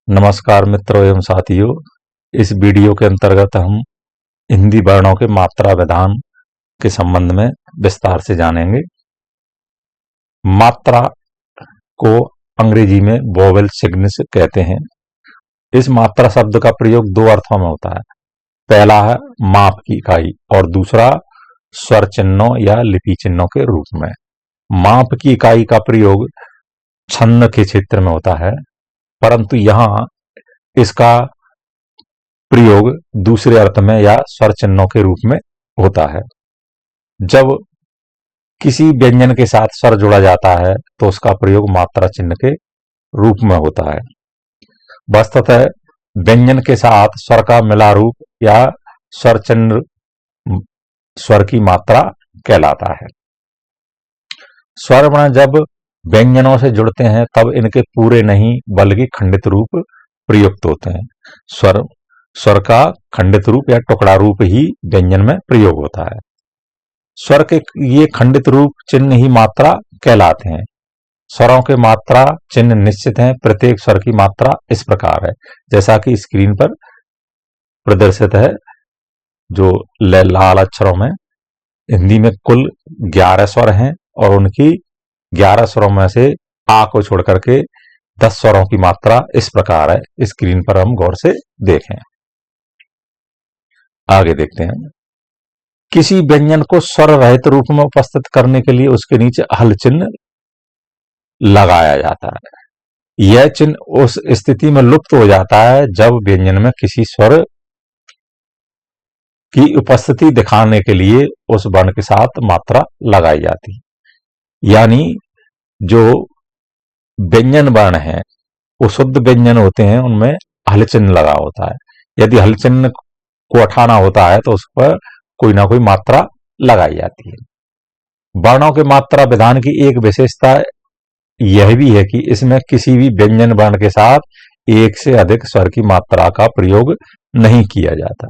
नमस्कार मित्रों एवं साथियों। इस वीडियो के अंतर्गत हम हिंदी वर्णों के मात्रा विधान के संबंध में विस्तार से जानेंगे। मात्रा को अंग्रेजी में वोवेल सिग्नल्स कहते हैं। इस मात्रा शब्द का प्रयोग दो अर्थों में होता है। पहला है माप की इकाई और दूसरा स्वर चिन्हों या लिपि चिन्हों के रूप में। माप की इकाई का प्रयोग छंद के क्षेत्र में होता है, परंतु यहाँ इसका प्रयोग दूसरे अर्थ में या स्वर चिन्हों के रूप में होता है। जब किसी व्यंजन के साथ स्वर जोड़ा जाता है तो उसका प्रयोग मात्रा चिन्ह के रूप में होता है। वस्तुतः व्यंजन के साथ स्वर का मिला रूप या स्वर चिन्ह स्वर की मात्रा कहलाता है। स्वर वर्ण जब व्यंजनों से जुड़ते हैं तब इनके पूरे नहीं बल्कि खंडित रूप प्रयुक्त होते हैं। स्वर का खंडित रूप या टुकड़ा रूप ही व्यंजन में प्रयोग होता है। स्वर के ये खंडित रूप चिन्ह ही मात्रा कहलाते हैं। स्वरों के मात्रा चिन्ह निश्चित हैं। प्रत्येक स्वर की मात्रा इस प्रकार है जैसा कि स्क्रीन पर प्रदर्शित है। जो लाल अक्षरों में हिंदी में कुल 11 स्वर हैं और उनकी 11 स्वरों में से आ को छोड़ करके 10 स्वरों की मात्रा इस प्रकार है। स्क्रीन पर हम गौर से देखें। आगे देखते हैं। किसी व्यंजन को स्वर रहित रूप में उपस्थित करने के लिए उसके नीचे हल चिन्ह लगाया जाता है। यह चिन्ह उस स्थिति में लुप्त हो जाता है जब व्यंजन में किसी स्वर की उपस्थिति दिखाने के लिए उस वर्ण के साथ मात्रा लगाई जाती है। यानी जो व्यंजन वर्ण है वो शुद्ध व्यंजन होते हैं, उनमें हल चिन्ह लगा होता है। यदि हल चिन्ह को हटाना होता है तो उस पर कोई ना कोई मात्रा लगाई जाती है। वर्णों के मात्रा विधान की एक विशेषता यह भी है कि इसमें किसी भी व्यंजन वर्ण के साथ एक से अधिक स्वर की मात्रा का प्रयोग नहीं किया जाता।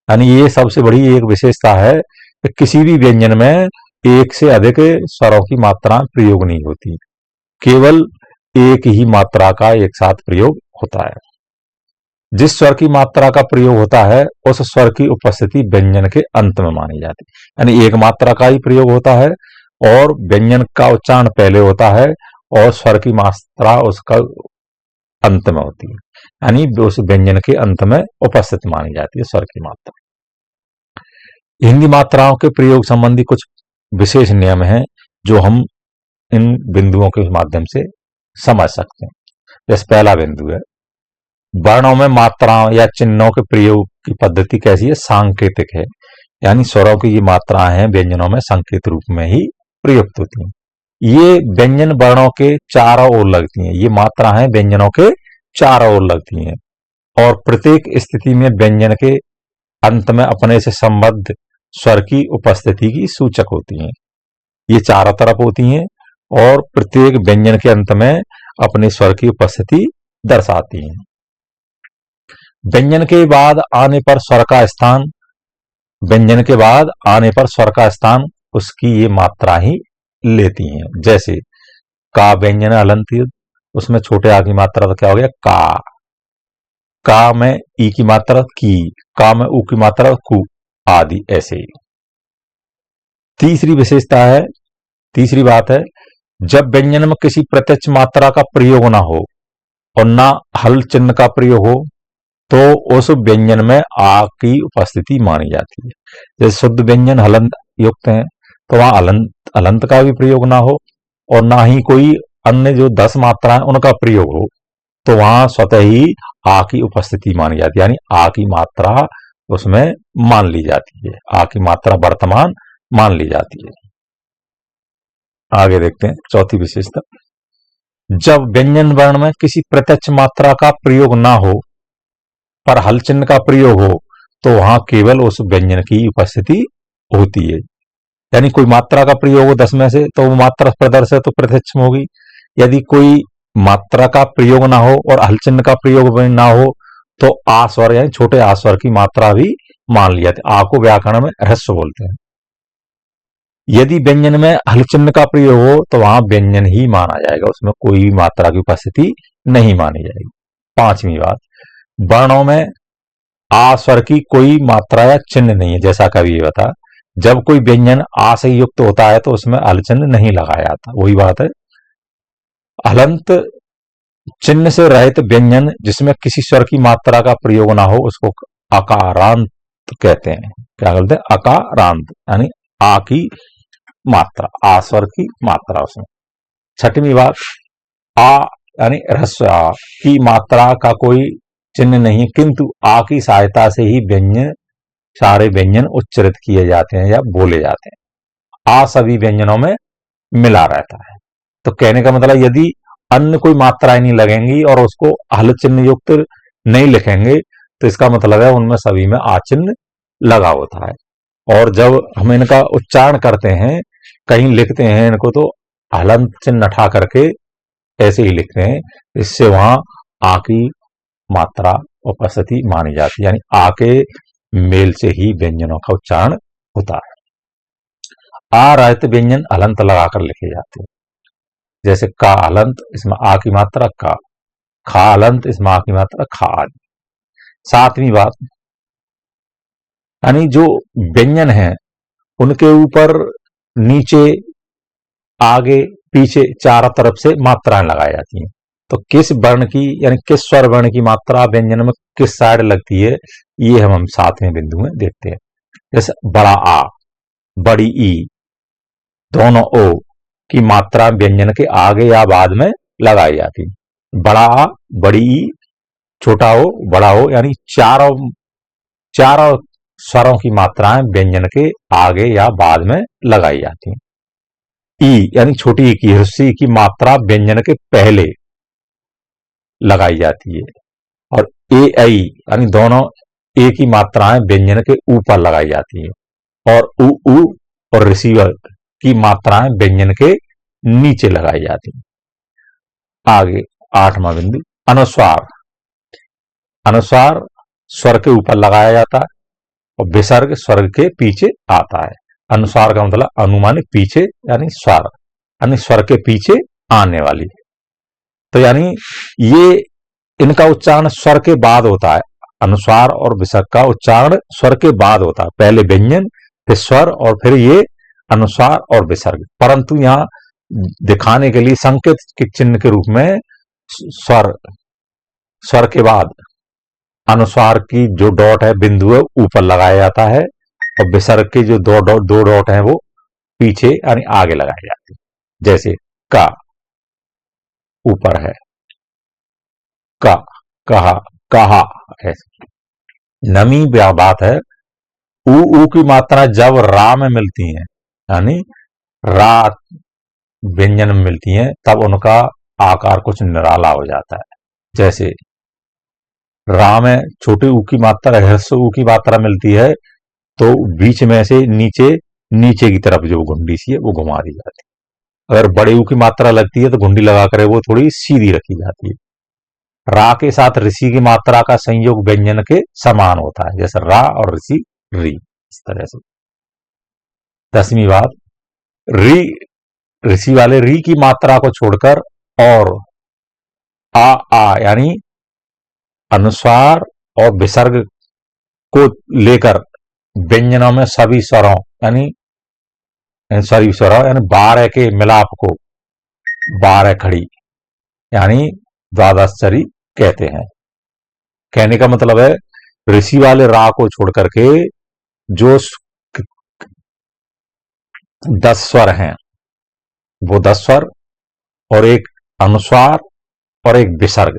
यानी ये सबसे बड़ी एक विशेषता है कि किसी भी व्यंजन में एक से अधिक स्वरों की मात्रा प्रयोग नहीं होती, केवल एक ही मात्रा का एक साथ प्रयोग होता है। जिस स्वर की मात्रा का प्रयोग होता है उस स्वर की उपस्थिति व्यंजन के अंत में मानी जाती है। यानी एक मात्रा का ही प्रयोग होता है और व्यंजन का उच्चारण पहले होता है और स्वर की मात्रा उसका अंत में होती है। यानी उस व्यंजन के अंत में उपस्थित मानी जाती है स्वर की मात्रा। हिंदी मात्राओं के प्रयोग संबंधी कुछ विशेष नियम हैं जो हम इन बिंदुओं के माध्यम से समझ सकते हैं। जैसे पहला बिंदु है, वर्णों में मात्राओं या चिन्हों के प्रयोग की पद्धति कैसी है? सांकेतिक है। यानी स्वरों की ये मात्राएं हैं व्यंजनों में संकेत रूप में ही प्रयुक्त होती हैं। ये व्यंजन वर्णों के चारों ओर लगती हैं। ये मात्रा है व्यंजनों के चारों ओर लगती हैं और प्रत्येक स्थिति में व्यंजन के अंत में अपने से संबद्ध स्वर की उपस्थिति की सूचक होती हैं। ये चारों तरफ होती हैं और प्रत्येक व्यंजन के अंत में अपने स्वर की उपस्थिति दर्शाती हैं। व्यंजन के बाद आने पर स्वर का स्थान उसकी ये मात्रा ही लेती हैं। जैसे का व्यंजन हलंत, उसमें छोटे आ की मात्रा तो क्या हो गया? का में ई की मात्रा की, का में ऊ की मात्रा कु आदि। ऐसे ही तीसरी बात है, जब व्यंजन में किसी प्रत्यक्ष मात्रा का प्रयोग ना हो और ना हल चिन्ह का प्रयोग हो तो उस व्यंजन में आ की उपस्थिति मानी जाती है। जैसे शुद्ध व्यंजन हलंत युक्त हैं तो वहां हलंत का भी प्रयोग ना हो और ना ही कोई अन्य जो 10 मात्राएं उनका प्रयोग हो तो वहां स्वतः ही आ की उपस्थिति मानी जाती है। यानी आ की मात्रा उसमें मान ली जाती है, आ की मात्रा वर्तमान मान ली जाती है। आगे देखते हैं चौथी विशेषता, जब व्यंजन वर्ण में किसी प्रत्यक्ष मात्रा का प्रयोग ना हो पर हल चिन्ह का प्रयोग हो तो वहां केवल उस व्यंजन की उपस्थिति होती है। यानी कोई मात्रा का प्रयोग हो 10 में से तो वो मात्रा प्रदर्शित तो प्रत्यक्ष में होगी। यदि कोई मात्रा का प्रयोग ना हो और हल चिन्ह का प्रयोग ना हो तो आ स्वर यानी छोटे आ स्वर की मात्रा भी मान ली जाती है। आ को व्याकरण में ह्रस्व बोलते हैं। यदि व्यंजन में हल चिन्ह का प्रयोग हो तो वहां व्यंजन ही माना जाएगा, उसमें कोई भी मात्रा की उपस्थिति नहीं मानी जाएगी। पांचवी बात, वर्णों में आ स्वर की कोई मात्रा या चिन्ह नहीं है। जैसा कभी ये बता, जब कोई व्यंजन आ से युक्त होता है तो उसमें हल चिन्ह नहीं लगाया जाता। वही बात है, हलंत चिन्ह से रहित व्यंजन जिसमें किसी स्वर की मात्रा का प्रयोग ना हो उसको अकारांत कहते हैं। क्या कहते हैं? अकारांत, यानी आ की मात्रा, आ स्वर की मात्रा उसमें। छठवीं बात, आ यानी ह्रस्व आ की मात्रा का कोई चिन्ह नहीं, किंतु आ की सहायता से ही व्यंजन, सारे व्यंजन उच्चरित किए जाते हैं या बोले जाते हैं। आ सभी व्यंजनों में मिला रहता है। तो कहने का मतलब, यदि अन्य कोई मात्राएं नहीं लगेंगी और उसको हल चिन्ह युक्त नहीं लिखेंगे तो इसका मतलब है उनमें सभी में आ चिन्ह लगा होता है। और जब हम इनका उच्चारण करते हैं, कहीं लिखते हैं इनको, तो हलंत चिन्ह हटा करके ऐसे ही लिखते हैं, इससे वहां आ की मात्रा उपस्थिति मानी जाती है, यानी आ के मेल से ही व्यंजनों का उच्चारण होता है। आ रहित व्यंजन हलंत लगाकर लिखे जाते हैं। जैसे का हलंत, इसमें आ की मात्रा का, खा हलंत, इसमें आ की मात्रा खा आदि। सातवीं बात, यानी जो व्यंजन है उनके ऊपर नीचे आगे पीछे चारों तरफ से मात्राएं लगाई जाती हैं। तो किस वर्ण की, यानी किस स्वर वर्ण की मात्रा व्यंजन में किस साइड लगती है, ये हम सातवें बिंदु में देखते हैं। जैसे बड़ा आ, बड़ी ई, दोनों ओ की मात्रा व्यंजन के आगे या बाद में लगाई जाती है। बड़ा आ, बड़ी ई, छोटा ओ, बड़ा ओ, यानी चारों चारों स्वरों की मात्राएं व्यंजन के आगे या बाद में लगाई जाती हैं। ई यानी छोटी ई की, ह्रस्व की मात्रा व्यंजन के पहले लगाई जाती है। और ए आई यानी दोनों ए की मात्राएं व्यंजन के ऊपर लगाई जाती है। और उ उ और रिसीवर की मात्राएं व्यंजन के नीचे लगाई जाती है। आगे आठवां बिंदु, अनुस्वार। अनुस्वार स्वर के ऊपर लगाया जाता है और विसर्ग स्वर के पीछे आता है। अनुस्वार का मतलब अनुमानित पीछे, यानी स्वर, यानी स्वर के पीछे आने वाली। तो यानी ये इनका उच्चारण स्वर के बाद होता है। अनुस्वार और विसर्ग का उच्चारण स्वर के बाद होता है, पहले व्यंजन फिर स्वर और फिर ये अनुस्वार और विसर्ग। परंतु यहां दिखाने के लिए संकेत के चिन्ह के रूप में स्वर, स्वर के बाद अनुस्वार की जो डॉट है, बिंदु है, ऊपर लगाया जाता है और विसर्ग के जो दो डॉट है वो पीछे यानी आगे लगाए जाते हैं। जैसे का ऊपर है, का, कहा, कहा, ऐसे। नमी बात है, ऊ की मात्रा जब रा में मिलती है, यानी रा व्यंजन में मिलती है, तब उनका आकार कुछ निराला हो जाता है। जैसे रा में छोटी ऊ की मात्रा, ह्रस्व ऊ की मात्रा मिलती है, तो बीच में से नीचे नीचे की तरफ जो घुंडी सी है वो घुमा दी जाती है। अगर बड़े ऊ की मात्रा लगती है तो घुंडी लगाकर वो थोड़ी सीधी रखी जाती है। रा के साथ ऋषि की मात्रा का संयोग व्यंजन के समान होता है, जैसे रा और ऋषि, री, इस तरह से। 10वीं बात, री, ऋषि वाले री की मात्रा को छोड़कर और आ यानी अनुस्वार और विसर्ग को लेकर व्यंजनों में सभी स्वरों, यानी सभी स्वरों यानी 12 के मिलाप को 12 खड़ी यानी द्वादशचरी कहते हैं। कहने का मतलब है, ऋषि वाले रा को छोड़ करके जो 10 स्वर हैं, वो 10 स्वर और एक अनुस्वार और एक विसर्ग,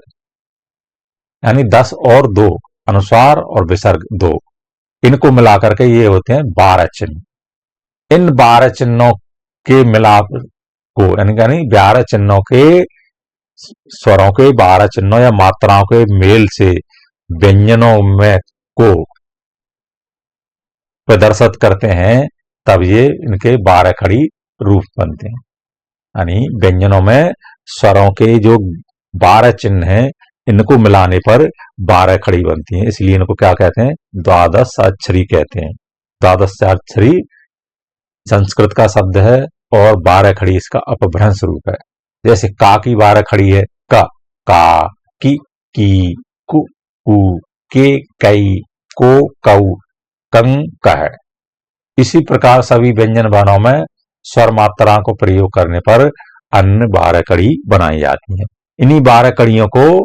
यानी 10 और 2, अनुस्वार और विसर्ग 2, इनको मिलाकर के ये होते हैं 12 चिन्ह। इन 12 चिन्हों के मिलाप को, यानी 12 चिन्हों के, स्वरों के 12 चिन्हों या मात्राओं के मेल से व्यंजनों में को प्रदर्शित करते हैं, तब ये इनके 12 खड़ी रूप बनते हैं। यानी व्यंजनों में स्वरों के जो 12 चिन्ह हैं, इनको मिलाने पर 12 खड़ी बनती हैं, इसलिए इनको क्या कहते हैं? द्वादश अक्षरी कहते हैं। द्वादश अक्षरी संस्कृत का शब्द है और 12 खड़ी इसका अपभ्रंश रूप है। जैसे का की 12 खड़ी है, का, की, की, कु, कु, के, कई, को, कऊ, कं, कह। इसी प्रकार सभी व्यंजन वर्णों में स्वर मात्रा को प्रयोग करने पर अन्य 12 कड़ी बनाई जाती हैं। इन्हीं 12 कड़ियों को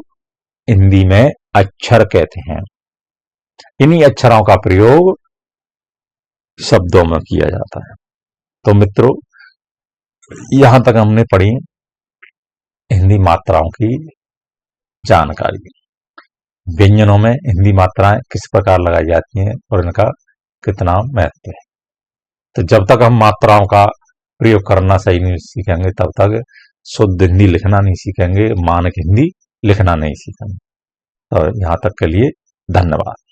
हिंदी में अक्षर कहते हैं। इन्हीं अक्षरों का प्रयोग शब्दों में किया जाता है। तो मित्रों, यहां तक हमने पढ़ी हिंदी मात्राओं की जानकारी। व्यंजनों में हिंदी मात्राएं किस प्रकार लगाई जाती हैं और इनका कितना महत्व है। तो जब तक हम मात्राओं का प्रयोग करना सही नहीं सीखेंगे, तब तक शुद्ध हिंदी लिखना नहीं सीखेंगे, मानक हिंदी लिखना नहीं सीखेंगे। तो यहां तक के लिए धन्यवाद।